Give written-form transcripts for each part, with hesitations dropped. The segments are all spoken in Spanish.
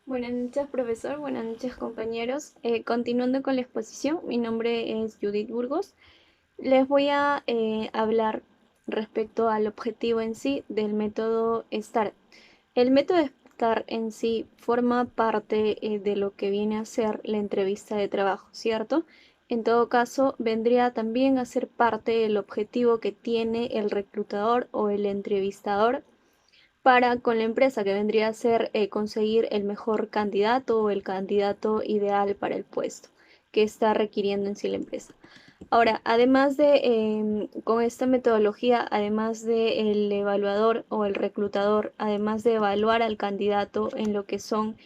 Buenas noches, profesor. Buenas noches, compañeros. Continuando con la exposición, mi nombre es Judith Burgos. Les voy a hablar respecto al objetivo en sí del método STAR. El método STAR en sí forma parte de lo que viene a ser la entrevista de trabajo, ¿cierto? En todo caso, vendría también a ser parte del objetivo que tiene el reclutador o el entrevistador para con la empresa, que vendría a ser conseguir el mejor candidato o el candidato ideal para el puesto que está requiriendo en sí la empresa. Ahora, además de, con esta metodología, además de el evaluador o el reclutador, además de evaluar al candidato en lo que son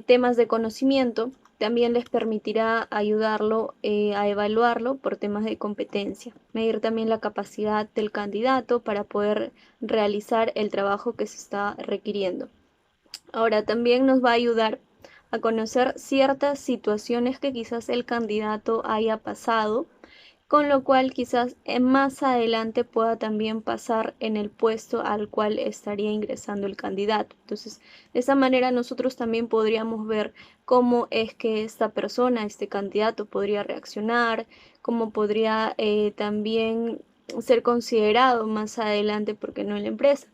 temas de conocimiento, también les permitirá ayudarlo a evaluarlo por temas de competencia, medir también la capacidad del candidato para poder realizar el trabajo que se está requiriendo. Ahora también nos va a ayudar a conocer ciertas situaciones que quizás el candidato haya pasado, con lo cual quizás más adelante pueda también pasar en el puesto al cual estaría ingresando el candidato. Entonces, de esa manera nosotros también podríamos ver cómo es que esta persona, este candidato, podría reaccionar, cómo podría también ser considerado más adelante, porque no en la empresa.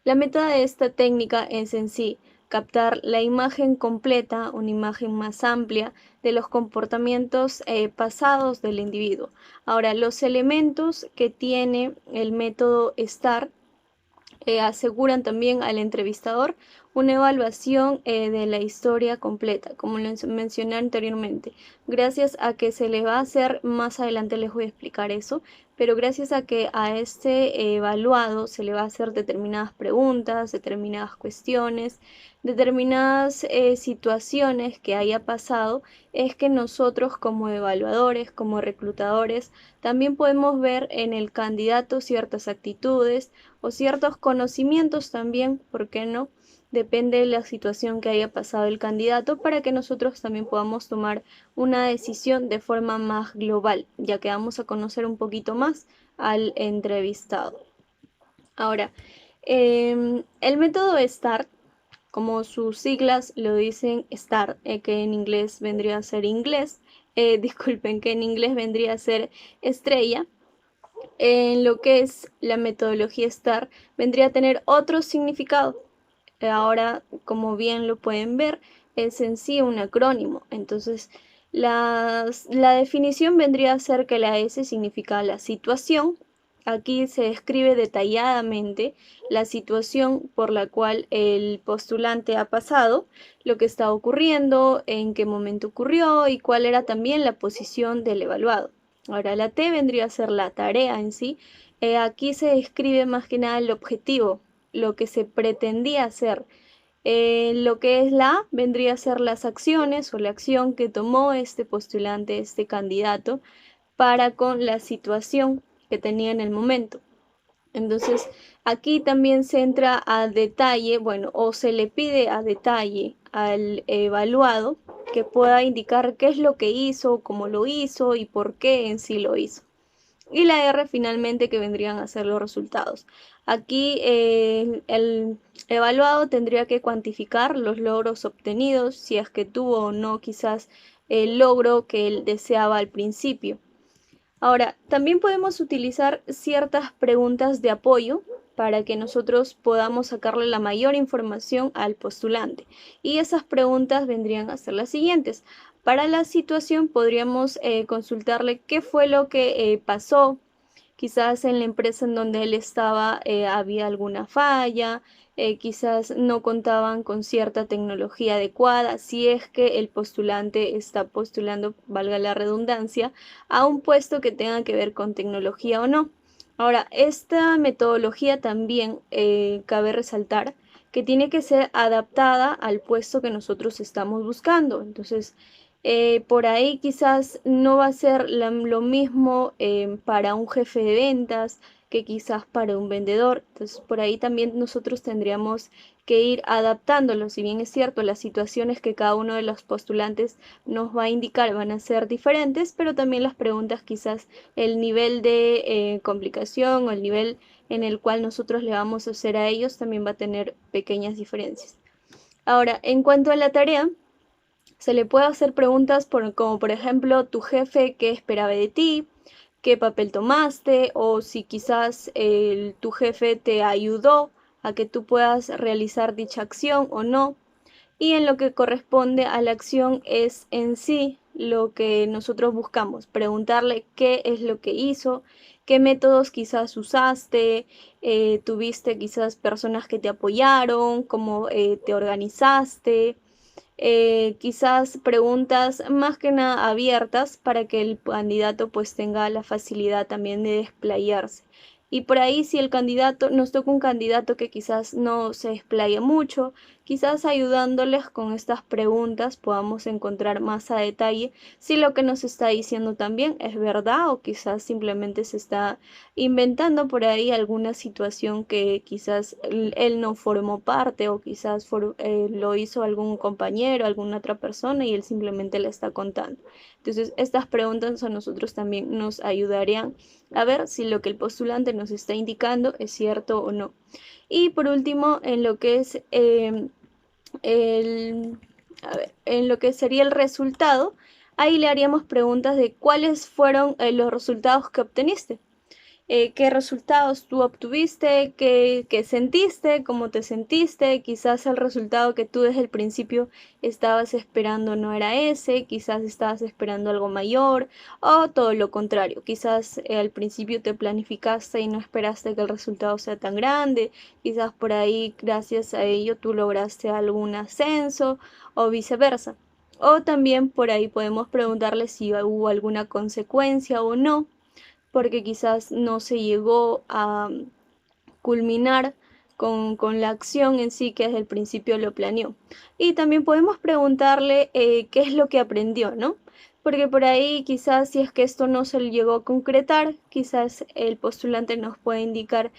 La meta de esta técnica es en sí captar la imagen completa, una imagen más amplia de los comportamientos pasados del individuo. Ahora, los elementos que tiene el método STAR aseguran también al entrevistador una evaluación de la historia completa, como lo mencioné anteriormente. Gracias a que se le va a hacer, más adelante les voy a explicar eso, pero gracias a que a este evaluado se le va a hacer determinadas preguntas, determinadas cuestiones, determinadas situaciones que haya pasado, es que nosotros como evaluadores, como reclutadores, también podemos ver en el candidato ciertas actitudes o ciertos conocimientos también, ¿por qué no? Depende de la situación que haya pasado el candidato para que nosotros también podamos tomar una decisión de forma más global, ya que vamos a conocer un poquito más al entrevistado. Ahora, el método STAR, como sus siglas lo dicen, STAR, que en inglés vendría a ser inglés, disculpen, que en inglés vendría a ser estrella, en lo que es la metodología STAR, vendría a tener otro significado. Ahora, como bien lo pueden ver, es en sí un acrónimo. Entonces, la definición vendría a ser que la S significa la situación. Aquí se describe detalladamente la situación por la cual el postulante ha pasado, lo que está ocurriendo, en qué momento ocurrió y cuál era también la posición del evaluado. Ahora, la T vendría a ser la tarea en sí. Aquí se describe más que nada el objetivo, lo que se pretendía hacer. Lo que es la A vendría a ser las acciones o la acción que tomó este postulante, este candidato, para con la situación que tenía en el momento. Entonces, aquí también se entra a detalle, bueno, o se le pide a detalle al evaluado que pueda indicar qué es lo que hizo, cómo lo hizo y por qué en sí lo hizo. Y la R finalmente, que vendrían a ser los resultados. Aquí el evaluado tendría que cuantificar los logros obtenidos, si es que tuvo o no quizás el logro que él deseaba al principio. Ahora, también podemos utilizar ciertas preguntas de apoyo para que nosotros podamos sacarle la mayor información al postulante. Y esas preguntas vendrían a ser las siguientes. Para la situación podríamos consultarle qué fue lo que pasó. Quizás en la empresa en donde él estaba había alguna falla, quizás no contaban con cierta tecnología adecuada, si es que el postulante está postulando, valga la redundancia, a un puesto que tenga que ver con tecnología o no. Ahora, esta metodología también cabe resaltar que tiene que ser adaptada al puesto que nosotros estamos buscando. Entonces, por ahí quizás no va a ser lo mismo para un jefe de ventas que quizás para un vendedor. Entonces, por ahí también nosotros tendríamos que ir adaptándolo. Si bien es cierto, las situaciones que cada uno de los postulantes nos va a indicar van a ser diferentes, pero también las preguntas, quizás el nivel de complicación o el nivel en el cual nosotros le vamos a hacer a ellos también va a tener pequeñas diferencias. Ahora, en cuanto a la tarea, se le puede hacer preguntas como por ejemplo, tu jefe, ¿qué esperaba de ti? ¿Qué papel tomaste? O si quizás tu jefe te ayudó a que tú puedas realizar dicha acción o no. Y en lo que corresponde a la acción es en sí lo que nosotros buscamos, preguntarle qué es lo que hizo, qué métodos quizás usaste, tuviste quizás personas que te apoyaron, cómo te organizaste, quizás preguntas más que nada abiertas para que el candidato pues tenga la facilidad también de desplayarse. Y por ahí si el candidato, nos toca un candidato que quizás no se desplaya mucho, quizás ayudándoles con estas preguntas podamos encontrar más a detalle si lo que nos está diciendo también es verdad o quizás simplemente se está inventando por ahí alguna situación que quizás él no formó parte o quizás lo hizo algún compañero, alguna otra persona y él simplemente le está contando. Entonces, estas preguntas a nosotros también nos ayudarían a ver si lo que el postulante nos está indicando es cierto o no. Y por último, en lo que es el, en lo que sería el resultado, ahí le haríamos preguntas de cuáles fueron los resultados que obteniste, qué resultados tú obtuviste, qué sentiste, cómo te sentiste, quizás el resultado que tú desde el principio estabas esperando no era ese, quizás estabas esperando algo mayor o todo lo contrario, quizás al principio te planificaste y no esperaste que el resultado sea tan grande, quizás por ahí gracias a ello tú lograste algún ascenso o viceversa. O también por ahí podemos preguntarle si hubo alguna consecuencia o no, porque quizás no se llegó a culminar con la acción en sí que desde el principio lo planeó. Y también podemos preguntarle qué es lo que aprendió, ¿no? Porque por ahí quizás si es que esto no se llegó a concretar, quizás el postulante nos puede indicar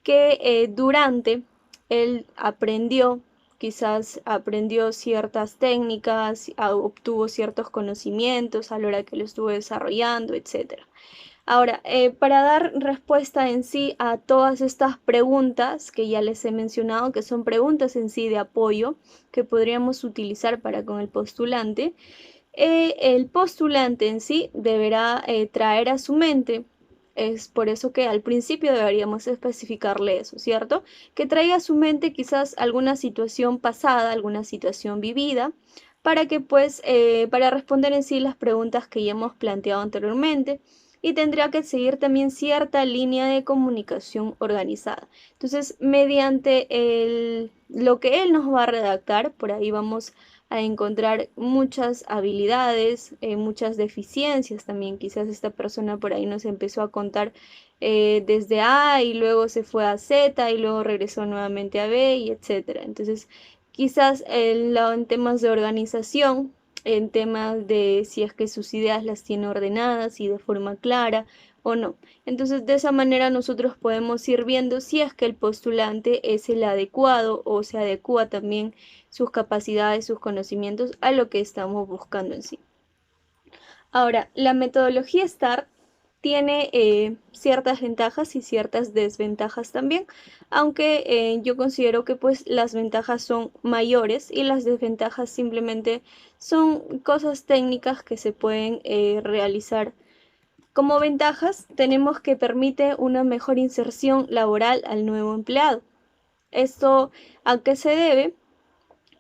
que durante él aprendió, quizás aprendió ciertas técnicas, obtuvo ciertos conocimientos a la hora que lo estuvo desarrollando, etcétera. Ahora, para dar respuesta en sí a todas estas preguntas que ya les he mencionado, que son preguntas en sí de apoyo que podríamos utilizar para con el postulante, el postulante en sí deberá traer a su mente, es por eso que al principio deberíamos especificarle eso, ¿cierto? Que traiga a su mente quizás alguna situación pasada, alguna situación vivida, para que pues, para responder en sí las preguntas que ya hemos planteado anteriormente y tendría que seguir también cierta línea de comunicación organizada. Entonces, mediante lo que él nos va a redactar, por ahí vamos a encontrar muchas habilidades, muchas deficiencias también. Quizás esta persona por ahí nos empezó a contar desde A y luego se fue a Z y luego regresó nuevamente a B y etcétera. Entonces, quizás en temas de organización, en temas de si es que sus ideas las tiene ordenadas y de forma clara o no. Entonces, de esa manera nosotros podemos ir viendo si es que el postulante es el adecuado o se adecua también sus capacidades, sus conocimientos a lo que estamos buscando en sí. Ahora, la metodología STAR tiene ciertas ventajas y ciertas desventajas también, aunque yo considero que pues las ventajas son mayores y las desventajas simplemente son cosas técnicas que se pueden realizar. Como ventajas tenemos que permite una mejor inserción laboral al nuevo empleado. ¿Esto a qué se debe?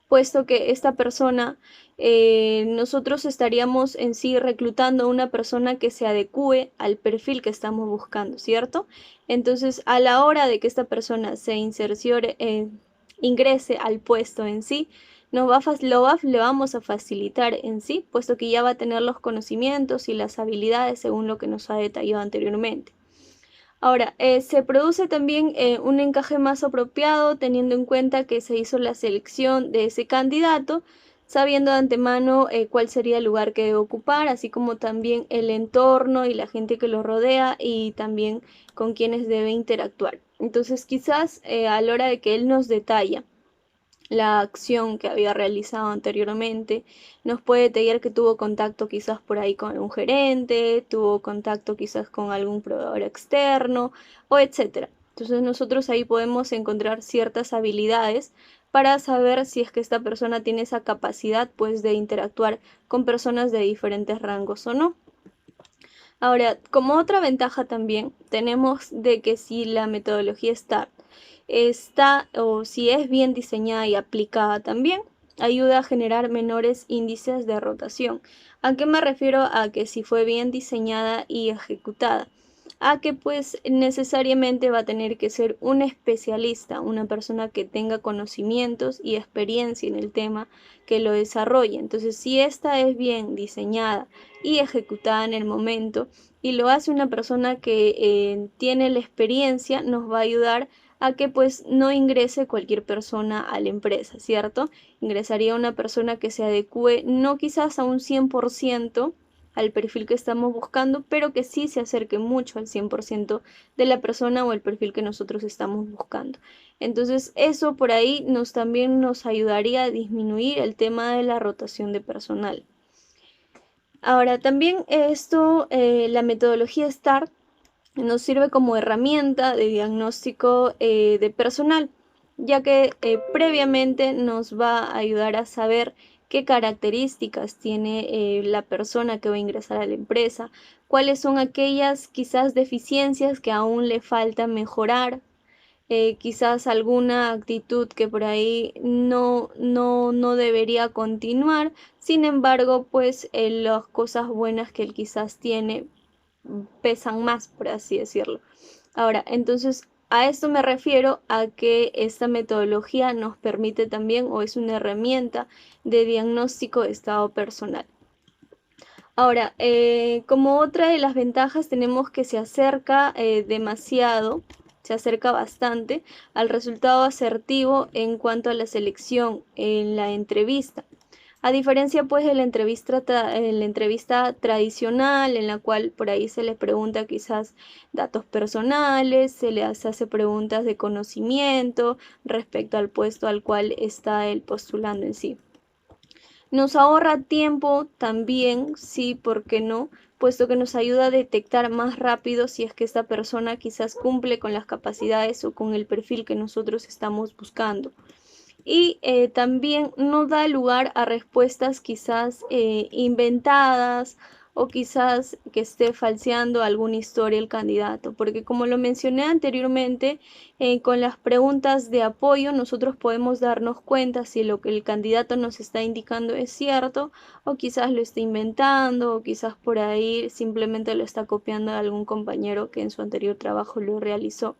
Puesto que esta persona, nosotros estaríamos en sí reclutando a una persona que se adecue al perfil que estamos buscando, ¿cierto? Entonces, a la hora de que esta persona se ingrese al puesto en sí, le vamos a facilitar en sí, puesto que ya va a tener los conocimientos y las habilidades según lo que nos ha detallado anteriormente. Ahora, se produce también un encaje más apropiado teniendo en cuenta que se hizo la selección de ese candidato, sabiendo de antemano cuál sería el lugar que debe ocupar, así como también el entorno y la gente que lo rodea y también con quienes debe interactuar. Entonces, quizás a la hora de que él nos detalla la acción que había realizado anteriormente, nos puede detallar que tuvo contacto quizás por ahí con un gerente, tuvo contacto quizás con algún proveedor externo o etcétera. Entonces nosotros ahí podemos encontrar ciertas habilidades para saber si es que esta persona tiene esa capacidad pues de interactuar con personas de diferentes rangos o no. Ahora, como otra ventaja también tenemos de que si la metodología STAR está o si es bien diseñada y aplicada también, ayuda a generar menores índices de rotación. ¿A qué me refiero? A que si fue bien diseñada y ejecutada, a que pues necesariamente va a tener que ser un especialista, una persona que tenga conocimientos y experiencia en el tema que lo desarrolle. Entonces, si esta es bien diseñada y ejecutada en el momento y lo hace una persona que tiene la experiencia, nos va a ayudar a que pues no ingrese cualquier persona a la empresa, ¿cierto? Ingresaría una persona que se adecue no quizás a un 100% al perfil que estamos buscando, pero que sí se acerque mucho al 100% de la persona o el perfil que nosotros estamos buscando. Entonces eso por ahí también nos ayudaría a disminuir el tema de la rotación de personal. Ahora también la metodología STAR nos sirve como herramienta de diagnóstico de personal, ya que previamente nos va a ayudar a saber qué características tiene la persona que va a ingresar a la empresa, cuáles son aquellas quizás deficiencias que aún le falta mejorar, quizás alguna actitud que por ahí no debería continuar. Sin embargo, pues las cosas buenas que él quizás tiene pesan más, por así decirlo. Ahora, entonces, a esto me refiero a que esta metodología nos permite también o es una herramienta de diagnóstico de estado personal. Ahora, como otra de las ventajas tenemos que se acerca demasiado, se acerca bastante al resultado asertivo en cuanto a la selección en la entrevista. A diferencia pues de la entrevista tradicional en la cual por ahí se les pregunta quizás datos personales, se les hace preguntas de conocimiento respecto al puesto al cual está él postulando en sí. Nos ahorra tiempo también, sí, ¿por qué no? Puesto que nos ayuda a detectar más rápido si es que esta persona quizás cumple con las capacidades o con el perfil que nosotros estamos buscando. Y también no da lugar a respuestas quizás inventadas o quizás que esté falseando alguna historia el candidato, porque como lo mencioné anteriormente, con las preguntas de apoyo nosotros podemos darnos cuenta si lo que el candidato nos está indicando es cierto o quizás lo está inventando o quizás por ahí simplemente lo está copiando de algún compañero que en su anterior trabajo lo realizó.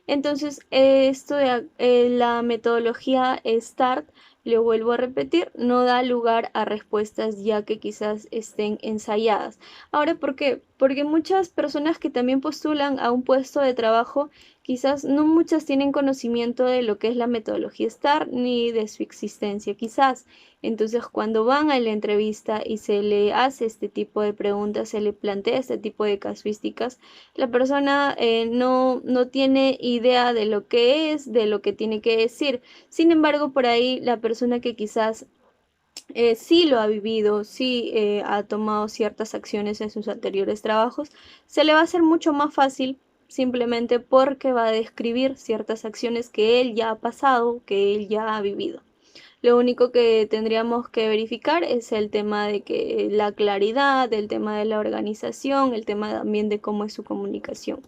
Entonces, la metodología START, le vuelvo a repetir, no da lugar a respuestas ya que quizás estén ensayadas. Ahora, ¿por qué? Porque muchas personas que también postulan a un puesto de trabajo, quizás no muchas tienen conocimiento de lo que es la metodología START ni de su existencia, quizás. Entonces, cuando van a la entrevista y se le hace este tipo de preguntas, se le plantea este tipo de casuísticas, la persona no tiene idea de lo que es, de lo que tiene que decir. Sin embargo, por ahí la persona que quizás sí lo ha vivido, sí ha tomado ciertas acciones en sus anteriores trabajos, se le va a hacer mucho más fácil simplemente porque va a describir ciertas acciones que él ya ha pasado, que él ya ha vivido. Lo único que tendríamos que verificar es el tema de que la claridad, el tema de la organización, el tema también de cómo es su comunicación.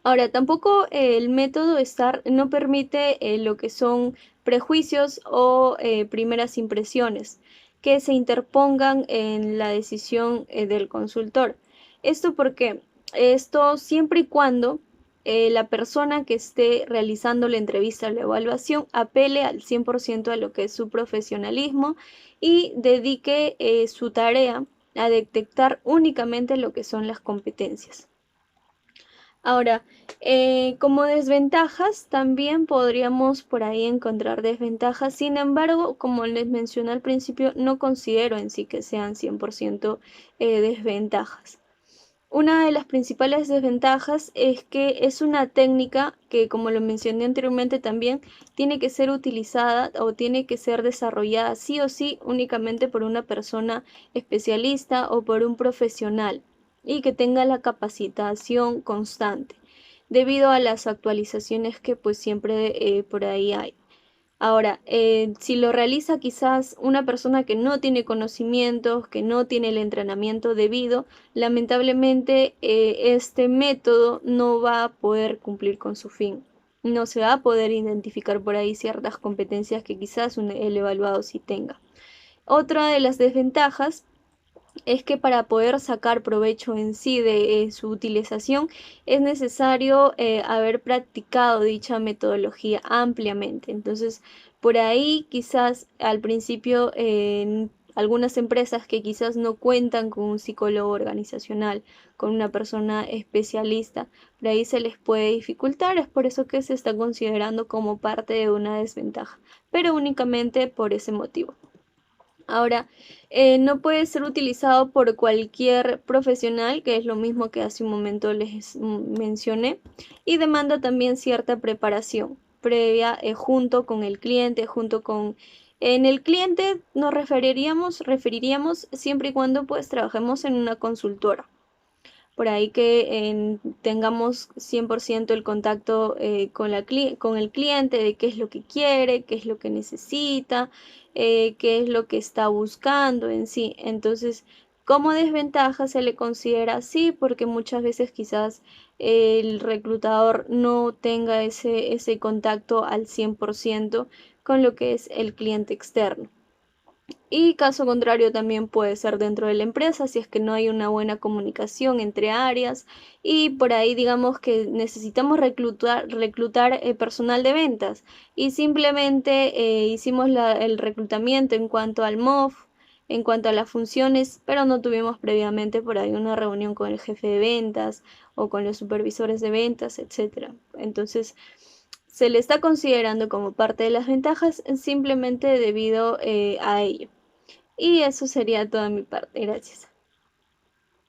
Ahora, tampoco el método STAR no permite lo que son prejuicios o primeras impresiones que se interpongan en la decisión del consultor. ¿Esto por qué? Esto siempre y cuando la persona que esté realizando la entrevista o la evaluación apele al 100% a lo que es su profesionalismo y dedique su tarea a detectar únicamente lo que son las competencias. Ahora, como desventajas, también podríamos por ahí encontrar desventajas. Sin embargo, como les mencioné al principio, no considero en sí que sean 100% desventajas. Una de las principales desventajas es que es una técnica que, como lo mencioné anteriormente también, tiene que ser utilizada o tiene que ser desarrollada sí o sí únicamente por una persona especialista o por un profesional y que tenga la capacitación constante debido a las actualizaciones que pues siempre por ahí hay. Ahora, si lo realiza quizás una persona que no tiene conocimientos, que no tiene el entrenamiento debido, lamentablemente este método no va a poder cumplir con su fin. No se va a poder identificar por ahí ciertas competencias que quizás el evaluado sí tenga. Otra de las desventajas es que para poder sacar provecho en sí de su utilización es necesario haber practicado dicha metodología ampliamente. Entonces, por ahí quizás al principio en algunas empresas que quizás no cuentan con un psicólogo organizacional, con una persona especialista, por ahí se les puede dificultar, es por eso que se está considerando como parte de una desventaja, pero únicamente por ese motivo. Ahora, no puede ser utilizado por cualquier profesional, que es lo mismo que hace un momento les mencioné, y demanda también cierta preparación previa junto con el cliente, junto con... En el cliente nos referiríamos siempre y cuando pues trabajemos en una consultora por ahí que tengamos 100% el contacto con el cliente de qué es lo que quiere, qué es lo que necesita, qué es lo que está buscando en sí. Entonces, como desventaja se le considera así porque muchas veces quizás el reclutador no tenga ese contacto al 100% con lo que es el cliente externo. Y caso contrario también puede ser dentro de la empresa si es que no hay una buena comunicación entre áreas y por ahí digamos que necesitamos reclutar personal de ventas y simplemente hicimos el reclutamiento en cuanto al MOF, en cuanto a las funciones, pero no tuvimos previamente por ahí una reunión con el jefe de ventas o con los supervisores de ventas, etcétera. Entonces, se le está considerando como parte de las ventajas simplemente debido a ello. Y eso sería toda mi parte. Gracias.